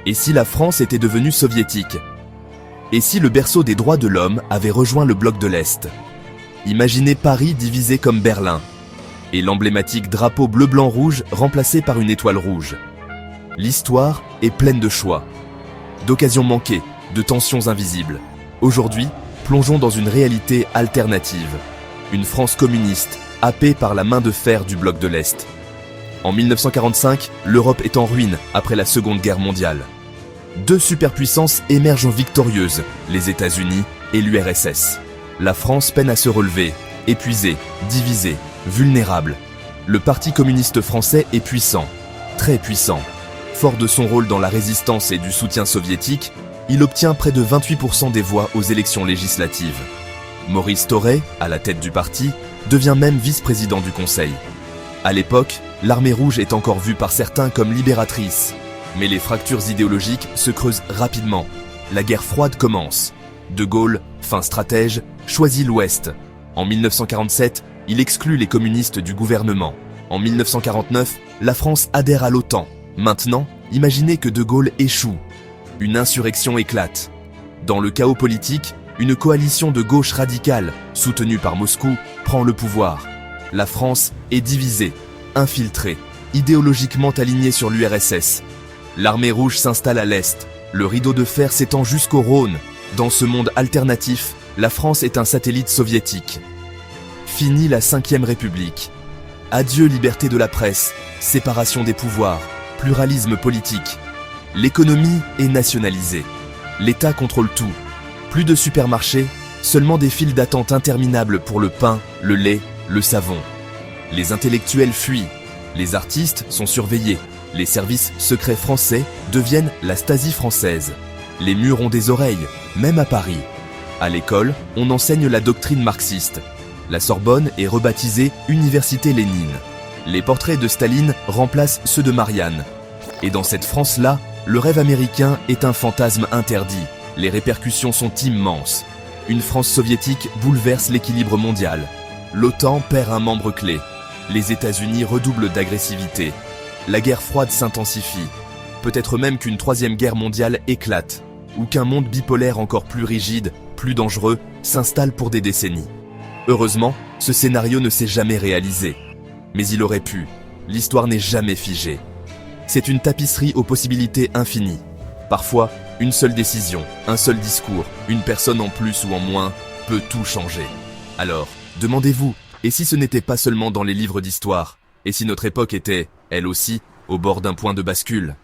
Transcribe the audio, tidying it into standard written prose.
Et si la France était devenue soviétique? Et si le berceau des droits de l'homme avait rejoint le bloc de l'Est? Imaginez Paris divisé comme Berlin, et l'emblématique drapeau bleu-blanc-rouge remplacé par une étoile rouge. L'histoire est pleine de choix, d'occasions manquées, de tensions invisibles. Aujourd'hui, plongeons dans une réalité alternative. Une France communiste, happée par la main de fer du bloc de l'Est. En 1945, l'Europe est en ruine après la Seconde Guerre mondiale. Deux superpuissances émergent victorieuses, les États-Unis et l'URSS. La France peine à se relever, épuisée, divisée, vulnérable. Le Parti communiste français est puissant, très puissant. Fort de son rôle dans la résistance et du soutien soviétique, il obtient près de 28% des voix aux élections législatives. Maurice Thorez, à la tête du parti, devient même vice-président du Conseil. À l'époque, l'armée rouge est encore vue par certains comme libératrice. Mais les fractures idéologiques se creusent rapidement. La guerre froide commence. De Gaulle, fin stratège, choisit l'Ouest. En 1947, il exclut les communistes du gouvernement. En 1949, la France adhère à l'OTAN. Maintenant, imaginez que De Gaulle échoue. Une insurrection éclate. Dans le chaos politique, une coalition de gauche radicale, soutenue par Moscou, prend le pouvoir. La France est divisée, infiltrée, idéologiquement alignée sur l'URSS. L'armée rouge s'installe à l'Est. Le rideau de fer s'étend jusqu'au Rhône. Dans ce monde alternatif, la France est un satellite soviétique. Fini la Ve République. Adieu liberté de la presse, séparation des pouvoirs, pluralisme politique. L'économie est nationalisée. L'État contrôle tout. Plus de supermarchés, seulement des files d'attente interminables pour le pain, le lait, le savon. Les intellectuels fuient. Les artistes sont surveillés. Les services secrets français deviennent la Stasi française. Les murs ont des oreilles, même à Paris. À l'école, on enseigne la doctrine marxiste. La Sorbonne est rebaptisée Université Lénine. Les portraits de Staline remplacent ceux de Marianne. Et dans cette France-là, le rêve américain est un fantasme interdit. Les répercussions sont immenses. Une France soviétique bouleverse l'équilibre mondial. L'OTAN perd un membre clé. Les États-Unis redoublent d'agressivité. La guerre froide s'intensifie. Peut-être même qu'une troisième guerre mondiale éclate, ou qu'un monde bipolaire encore plus rigide, plus dangereux, s'installe pour des décennies. Heureusement, ce scénario ne s'est jamais réalisé. Mais il aurait pu. L'histoire n'est jamais figée. C'est une tapisserie aux possibilités infinies. Parfois, une seule décision, un seul discours, une personne en plus ou en moins, peut tout changer. Alors, demandez-vous, et si ce n'était pas seulement dans les livres d'histoire? Et si notre époque était, elle aussi, au bord d'un point de bascule?